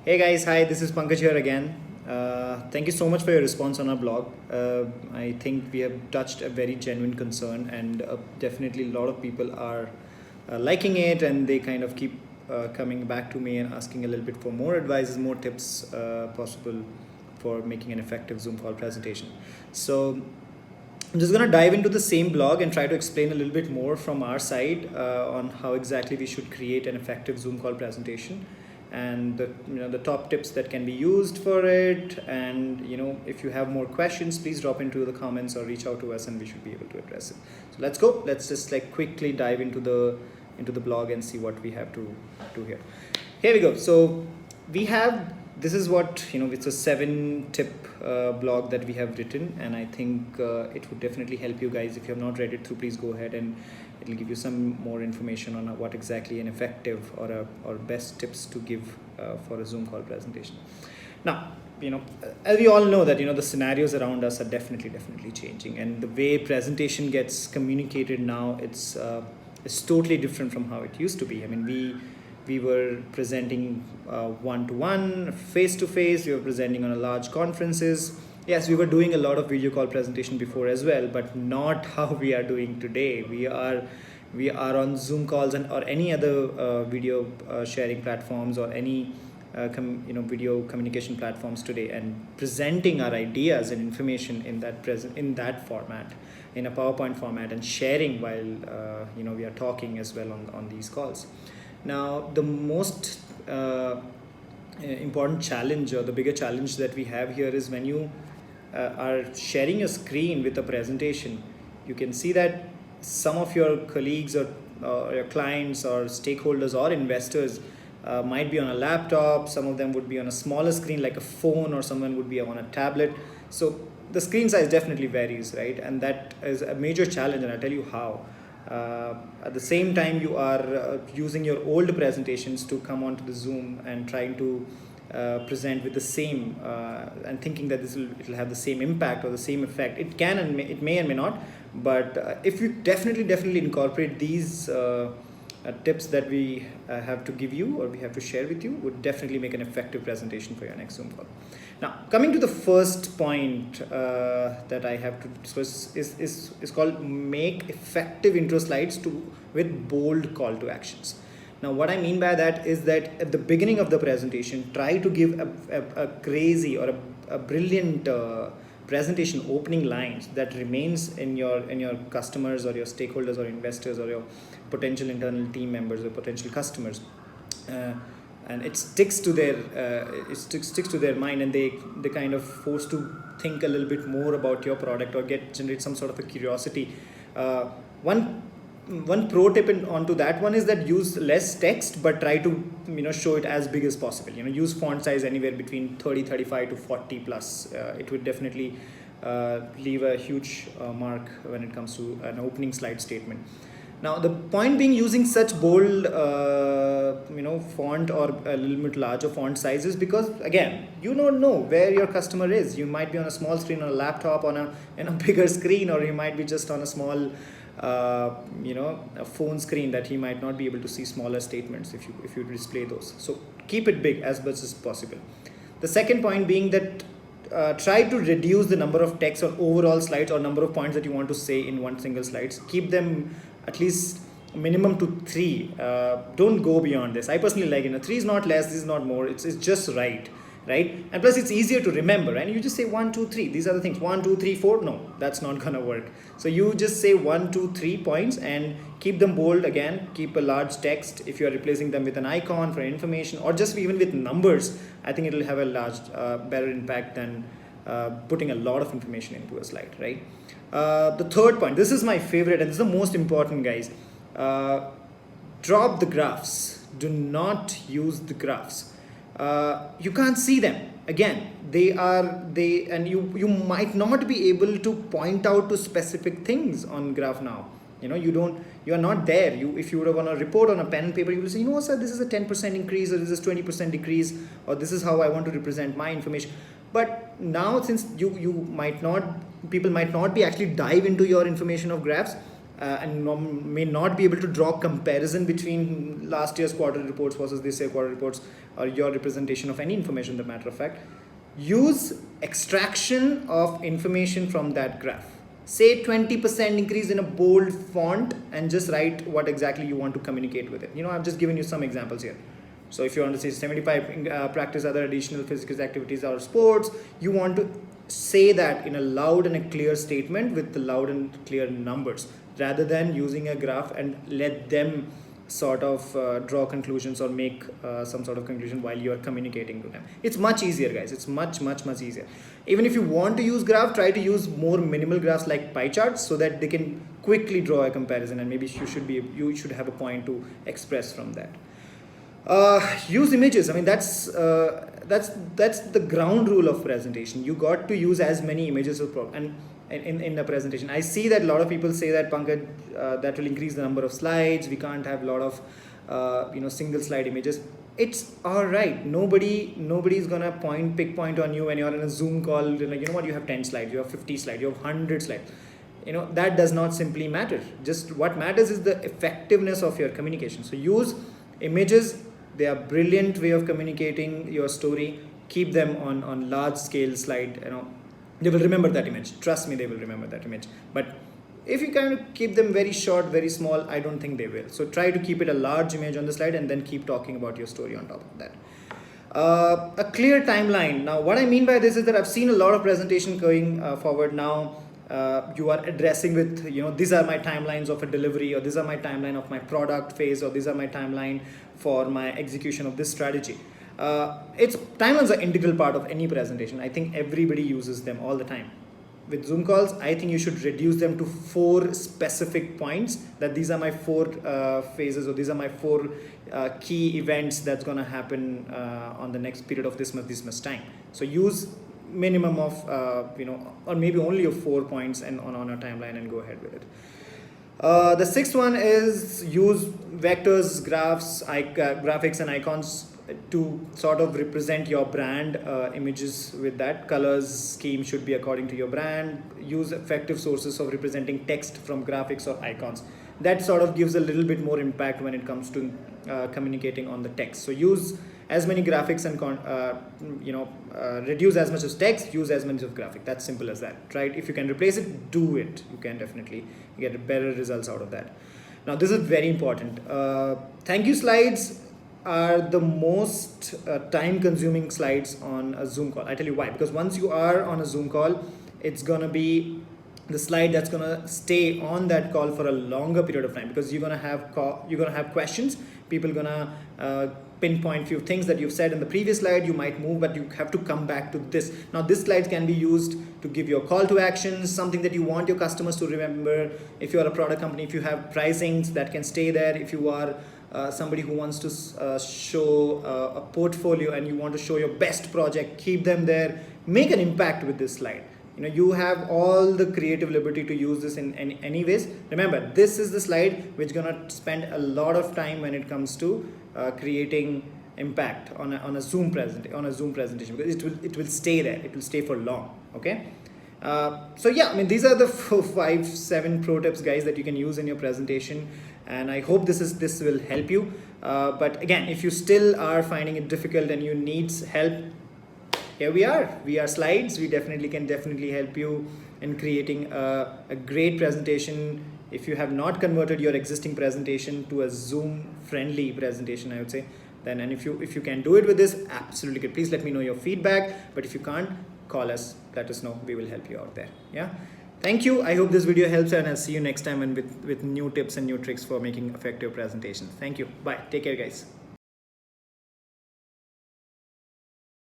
Hey guys, hi, this is Pankaj here again. Thank you so much for your response on our blog. I think we have touched a very genuine concern, and definitely a lot of people are liking it, and they kind of keep coming back to me and asking a little bit for more advices, more tips possible for making an effective Zoom call presentation. So I'm just going to dive into the same blog and try to explain a little bit more from our side on how exactly we should create an effective Zoom call presentation and the top tips that can be used for it. And if you have more questions, please drop into the comments or reach out to us and we should be able to address it. So let's go. Let's just quickly dive into the blog and see what we have to do here. Here we go. So we have, this is what it's a 7-tip blog that we have written, and I think it would definitely help you guys. If you have not read it through, please go ahead, and it'll give you some more information on what exactly an effective or best tips to give for a Zoom call presentation. Now, as we all know that the scenarios around us are definitely changing, and the way presentation gets communicated now, it's totally different from how it used to be. I mean, we were presenting one-to-one, face-to-face. We were presenting on a large conferences. Yes, we were doing a lot of video call presentation before as well, but not how we are doing today. We are on Zoom calls or any other video sharing platforms or any video communication platforms today, and presenting our ideas and information in that format, in a PowerPoint format, and sharing while we are talking as well on these calls. Now, the most important challenge, or the bigger challenge that we have here, is when you are sharing a screen with a presentation. You can see that some of your colleagues or your clients or stakeholders or investors might be on a laptop. Some of them would be on a smaller screen like a phone, or someone would be on a tablet. So the screen size definitely varies, right? And that is a major challenge, and I'll tell you how. At the same time, you are using your old presentations to come onto the Zoom and trying to present with the same and thinking that it'll have the same impact or the same effect. It can, and it may and may not, but if you definitely incorporate these tips that we have to give you, or we have to share with you, would definitely make an effective presentation for your next Zoom call. Now, coming to the first point that I have to discuss is called make effective intro slides with bold call to actions. Now, what I mean by that is that at the beginning of the presentation, try to give a crazy or a brilliant presentation opening lines that remains in your customers or your stakeholders or investors or your potential internal team members or potential customers, and it sticks to their mind, and they kind of forced to think a little bit more about your product or generate some sort of a curiosity. One pro tip onto that one is that use less text, but try to show it as big as possible. Use font size anywhere between 30, 35 to 40 plus. It would definitely leave a huge mark when it comes to an opening slide statement. Now, the point being, using such bold font or a little bit larger font sizes, because again, you don't know where your customer is. You might be on a small screen on a laptop, on a bigger screen, or you might be just on a small a phone screen that he might not be able to see smaller statements if you display those. So keep it big as much as possible. The second point being that try to reduce the number of text or overall slides or number of points that you want to say in one single slides. Keep them at least minimum to 3. Don't go beyond this. I personally like 3 is not less, this is not more. It's just right? And plus, it's easier to remember, and you just say 1, 2, 3. These are the things. 1, 2, 3, 4. No, that's not gonna work. So you just say 1, 2, 3 points and keep them bold. Again, keep a large text. If you are replacing them with an icon for information, or just even with numbers, I think it'll have a large, better impact than putting a lot of information into a slide, right? The third point, this is my favorite, and this is the most important, guys. Drop the graphs. Do not use the graphs. You can't see them. Again, and you might not be able to point out to specific things on graph now. You are not there. If you would want to report on a pen and paper, you will say, sir, this is a 10% increase, or this is 20% decrease, or this is how I want to represent my information. But now, since people might not be actually dive into your information of graphs, and may not be able to draw comparison between last year's quarter reports versus this year quarter reports, or your representation of any information, the matter of fact, use extraction of information from that graph. Say 20% increase in a bold font and just write what exactly you want to communicate with it. I've just given you some examples here. So if you want to say 75 practice other additional physical activities or sports, you want to say that in a loud and a clear statement with the loud and clear numbers, rather than using a graph and let them sort of draw conclusions or make some sort of conclusion while you are communicating to them. It's much easier, guys. It's much easier. Even if you want to use graph, try to use more minimal graphs like pie charts, so that they can quickly draw a comparison, and maybe you should have a point to express from that. Use images. I mean, that's the ground rule of presentation. You got to use as many images and in the presentation. I see that a lot of people say that, Pankaj, that will increase the number of slides. We can't have a lot of single slide images. It's all right. Nobody's gonna pick point on you when you're in a Zoom call. You have 10 slides, you have 50 slides, you have 100 slides. That does not simply matter. Just what matters is the effectiveness of your communication. So use images. They are brilliant way of communicating your story. Keep them on large scale slide. They will remember that image. Trust me, they will remember that image. But if you kind of keep them very short, very small, I don't think they will. So try to keep it a large image on the slide and then keep talking about your story on top of that. A clear timeline. Now, what I mean by this is that I've seen a lot of presentation going forward now. You are addressing with, these are my timelines of a delivery, or these are my timeline of my product phase, or these are my timeline for my execution of this strategy. Timelines are integral part of any presentation. I think everybody uses them all the time. With Zoom calls, I think you should reduce them to 4 specific points, that these are my 4 phases, or these are my 4 key events that's going to happen on the next period of this much time. So use minimum of or maybe only of 4 points and on a timeline, and go ahead with it. The 6th one is use vectors, graphs, graphics and icons to sort of represent your brand, images with that. Colors scheme should be according to your brand. Use effective sources of representing text from graphics or icons. That sort of gives a little bit more impact when it comes to communicating on the text. So use as many graphics and reduce as much as text, use as many of graphic. That's simple as that, right? If you can replace it, do it. You can definitely get better results out of that. Now, this is very important. Thank you slides are the most time consuming slides on a Zoom call. I tell you why. Because once you are on a Zoom call, it's gonna be the slide that's gonna stay on that call for a longer period of time, because you're gonna have questions. People gonna pinpoint few things that you've said in the previous slide. You might move, but you have to come back to this. Now, this slide can be used to give you a call to action, something that you want your customers to remember. If you are a product company, if you have pricings that can stay there. If you are somebody who wants to show a portfolio and you want to show your best project, keep them there. Make an impact with this slide. You have all the creative liberty to use this in any ways. Remember, this is the slide which is gonna spend a lot of time when it comes to creating impact on a Zoom presentation, because it will stay there. It will stay for long. Okay. So yeah, I mean, these are the 5-7 pro tips, guys, that you can use in your presentation, and I hope this will help you. But again, if you still are finding it difficult and you need help, here we are Slides. We can definitely help you in creating a great presentation. If you have not converted your existing presentation to a Zoom friendly presentation, I would say, then, and if you can do it with this, absolutely good. Please let me know your feedback. But if you can't, call us, let us know. We will help you out there. Yeah. Thank you. I hope this video helps, and I'll see you next time and with new tips and new tricks for making effective presentations. Thank you. Bye. Take care, guys.